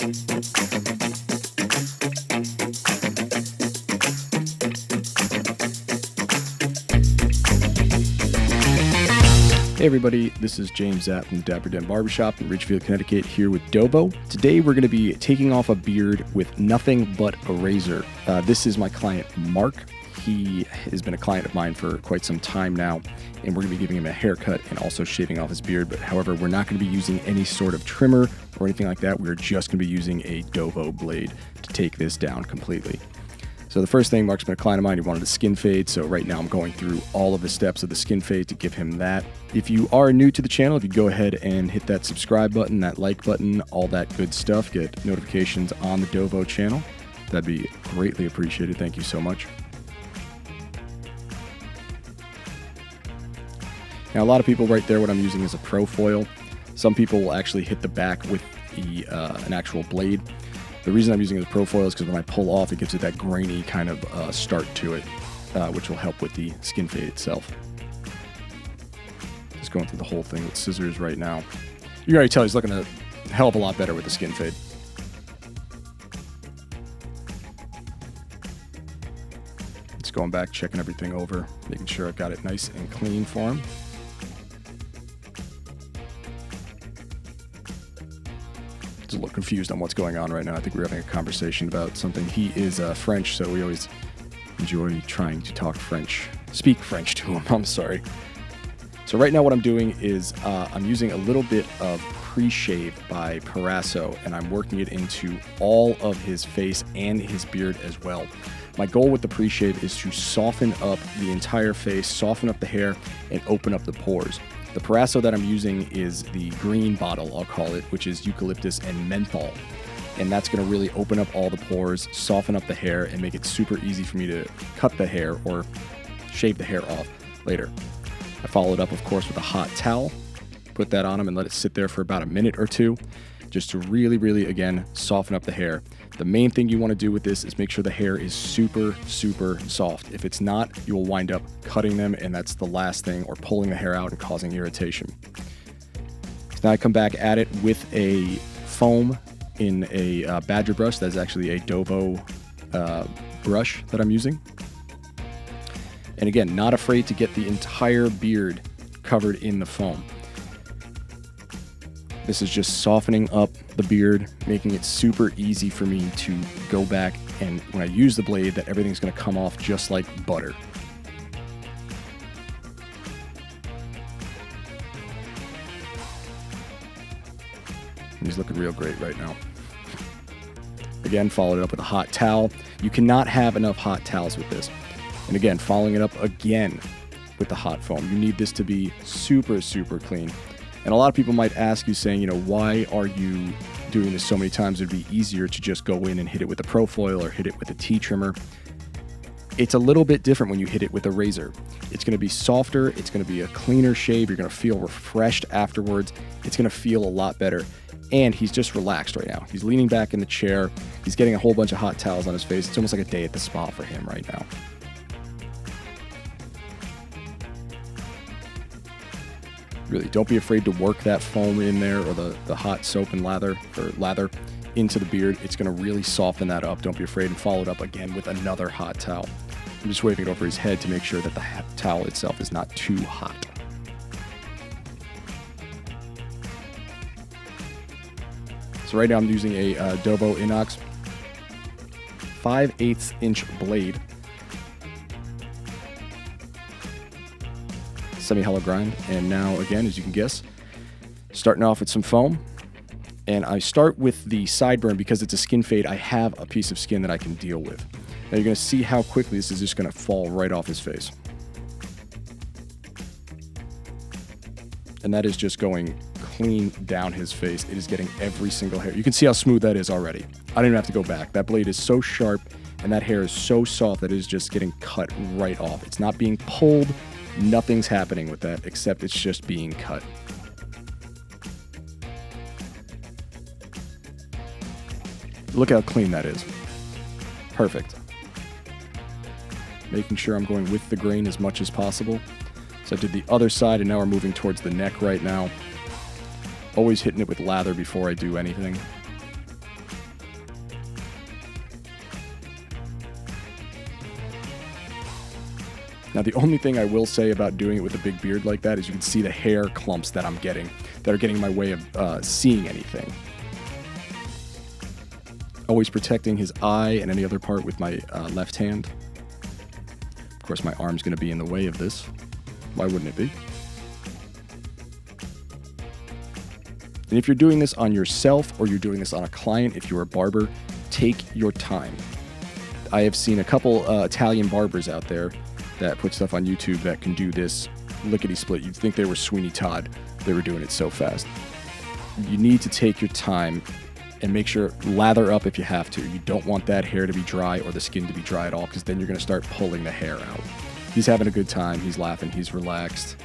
Hey everybody, this is James Zap from the Dapper Den Barbershop in Ridgefield, Connecticut, here with DOVO. Today we're going to be taking off a beard with nothing but a razor. This is my client Mark. He has been a client of mine for quite some time now, and we're going to be giving him a haircut and also shaving off his beard. But however, we're not going to be using any sort of trimmer or anything like that. We're just going to be using a DOVO blade to take this down completely. So the first thing, Mark's been a client of mine, he wanted a skin fade, so right now I'm going through all of the steps of the skin fade to give him that. If you are new to the channel, if you go ahead and hit that subscribe button, that like button, all that good stuff, get notifications on the DOVO channel, that'd be greatly appreciated. Thank you so much. Now a lot of people right there, what I'm using is a pro foil. Some people will actually hit the back with an actual blade. The reason I'm using it as pro foil is because when I pull off, it gives it that grainy kind of start to it, which will help with the skin fade itself. Just going through the whole thing with scissors right now. You can already tell he's looking a hell of a lot better with the skin fade. Just going back, checking everything over, making sure I've got it nice and clean for him. A little confused on what's going on right now. I think we're having a conversation about something. He is French, so we always enjoy trying to talk French, speak French to him. I'm sorry. So right now what I'm doing is I'm using a little bit of pre-shave by Parasso, and I'm working it into all of his face and his beard as well. My goal with the pre-shave is to soften up the entire face, soften up the hair, and open up the pores. The Parasso that I'm using is the green bottle, I'll call it, which is eucalyptus and menthol. And that's going to really open up all the pores, soften up the hair, and make it super easy for me to cut the hair or shave the hair off later. I followed up, of course, with a hot towel. Put that on him and let it sit there for about a minute or two, just to really, again, soften up the hair. The main thing you want to do with this is make sure the hair is super soft. If it's not, you will wind up cutting them, and that's the last thing, or pulling the hair out and causing irritation. So now I come back at it with a foam in a badger brush. That's actually a DOVO brush that I'm using. And again, not afraid to get the entire beard covered in the foam. This is just softening up the beard, making it super easy for me to go back, and when I use the blade, that everything's going to come off just like butter. And he's looking real great right now. Again, followed it up with a hot towel. You cannot have enough hot towels with this. And again, following it up again with the hot foam. You need this to be super clean. And a lot of people might ask you, saying, why are you doing this so many times? It'd be easier to just go in and hit it with a pro foil or hit it with a T-trimmer. It's a little bit different when you hit it with a razor. It's going to be softer. It's going to be a cleaner shave. You're going to feel refreshed afterwards. It's going to feel a lot better. And he's just relaxed right now. He's leaning back in the chair. He's getting a whole bunch of hot towels on his face. It's almost like a day at the spa for him right now. Really, don't be afraid to work that foam in there, or the hot soap and lather into the beard. It's going to really soften that up. Don't be afraid, and follow it up again with another hot towel. I'm just waving it over his head to make sure that the towel itself is not too hot. So right now I'm using a DOVO Inox 5/8 inch blade. Semi-hollow grind, and now again, as you can guess, starting off with some foam. And I start with the sideburn because it's a skin fade. I have a piece of skin that I can deal with. Now you're going to see how quickly this is just going to fall right off his face. And that is just going clean down his face. It is getting every single hair. You can see how smooth that is already. I don't even have to go back. That blade is so sharp, and that hair is so soft that it is just getting cut right off. It's not being pulled. Nothing's happening with that, except it's just being cut. Look how clean that is. Perfect. Making sure I'm going with the grain as much as possible. So I did the other side, and now we're moving towards the neck right now. Always hitting it with lather before I do anything. Now, the only thing I will say about doing it with a big beard like that is you can see the hair clumps that I'm getting, that are getting in my way of seeing anything. Always protecting his eye and any other part with my left hand. Of course, my arm's going to be in the way of this. Why wouldn't it be? And if you're doing this on yourself or you're doing this on a client, if you're a barber, take your time. I have seen a couple Italian barbers out there that put stuff on YouTube that can do this lickety-split. You'd think they were Sweeney Todd. They were doing it so fast. You need to take your time and make sure, lather up if you have to. You don't want that hair to be dry or the skin to be dry at all, because then you're going to start pulling the hair out. He's having a good time. He's laughing. He's relaxed.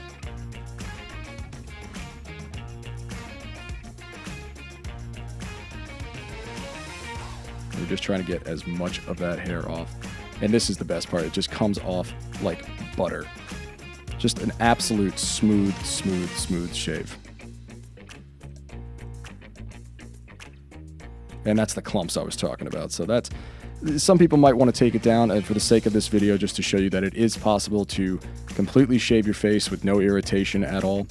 We're just trying to get as much of that hair off. And this is the best part. It just comes off like butter. Just an absolute smooth, smooth, smooth shave. And that's the clumps I was talking about. So that's, some people might want to take it down, and for the sake of this video, just to show you that it is possible to completely shave your face with no irritation at all.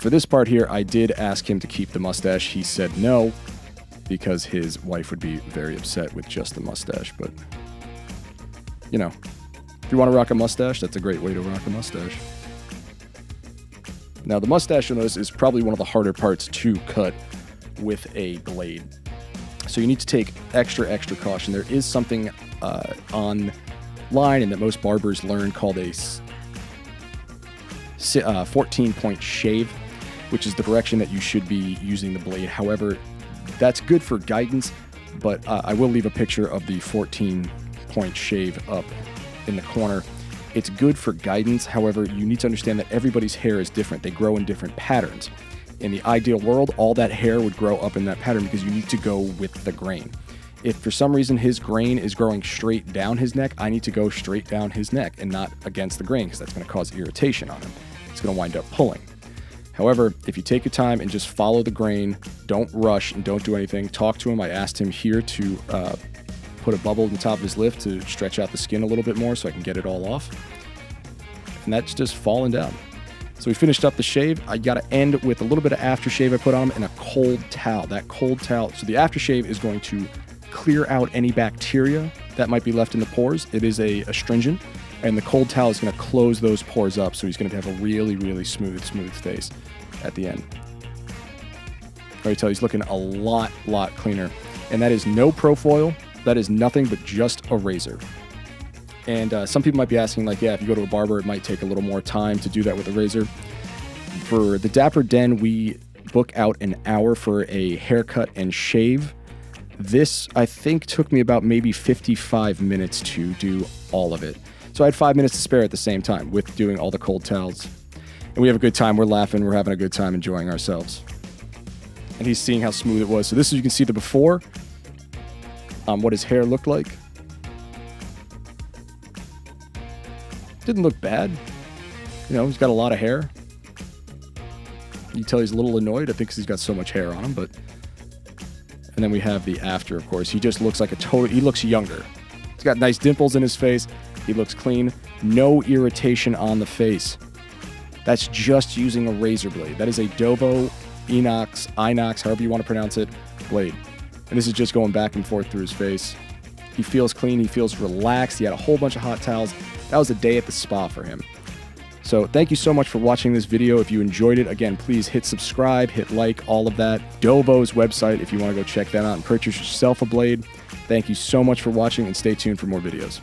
For this part here, I did ask him to keep the mustache. He said no, because his wife would be very upset with just the mustache. But, you know, if you want to rock a mustache, that's a great way to rock a mustache. Now, the mustache, you'll notice, is probably one of the harder parts to cut with a blade. So you need to take extra caution. There is something online and that most barbers learn called a 14-point shave, which is the direction that you should be using the blade. However, that's good for guidance, but I will leave a picture of the 14-point shave up in the corner. It's good for guidance. However, you need to understand that everybody's hair is different. They grow in different patterns. In the ideal world, all that hair would grow up in that pattern because you need to go with the grain. If for some reason his grain is growing straight down his neck, I need to go straight down his neck and not against the grain, because that's going to cause irritation on him. It's going to wind up pulling. However, if you take your time and just follow the grain, don't rush and don't do anything, talk to him. I asked him here to put a bubble in the top of his lip to stretch out the skin a little bit more so I can get it all off. And that's just falling down. So we finished up the shave. I got to end with a little bit of aftershave I put on him and a cold towel. That cold towel, so the aftershave is going to clear out any bacteria that might be left in the pores. It is a astringent, and the cold towel is going to close those pores up, so he's going to have a really, really smooth face at the end. I already tell you, he's looking a lot cleaner. And that is no Pro-Foil. That is nothing but just a razor. And some people might be asking, like, yeah, if you go to a barber, it might take a little more time to do that with a razor. For the Dapper Den, we book out an hour for a haircut and shave. This, I think, took me about maybe 55 minutes to do all of it. So I had 5 minutes to spare at the same time with doing all the cold towels. And we have a good time. We're laughing. We're having a good time enjoying ourselves. And he's seeing how smooth it was. So this is, you can see the before, what his hair looked like. Didn't look bad. You know, he's got a lot of hair. You can tell he's a little annoyed, I think, because he's got so much hair on him, but... And then we have the after, of course. He just looks like a total... He looks younger. He's got nice dimples in his face. He looks clean. No irritation on the face. That's just using a razor blade. That is a DOVO, Inox, however you want to pronounce it, blade. And this is just going back and forth through his face. He feels clean. He feels relaxed. He had a whole bunch of hot towels. That was a day at the spa for him. So thank you so much for watching this video. If you enjoyed it, again, please hit subscribe, hit like, all of that. DOVO's website, if you want to go check that out and purchase yourself a blade. Thank you so much for watching, and stay tuned for more videos.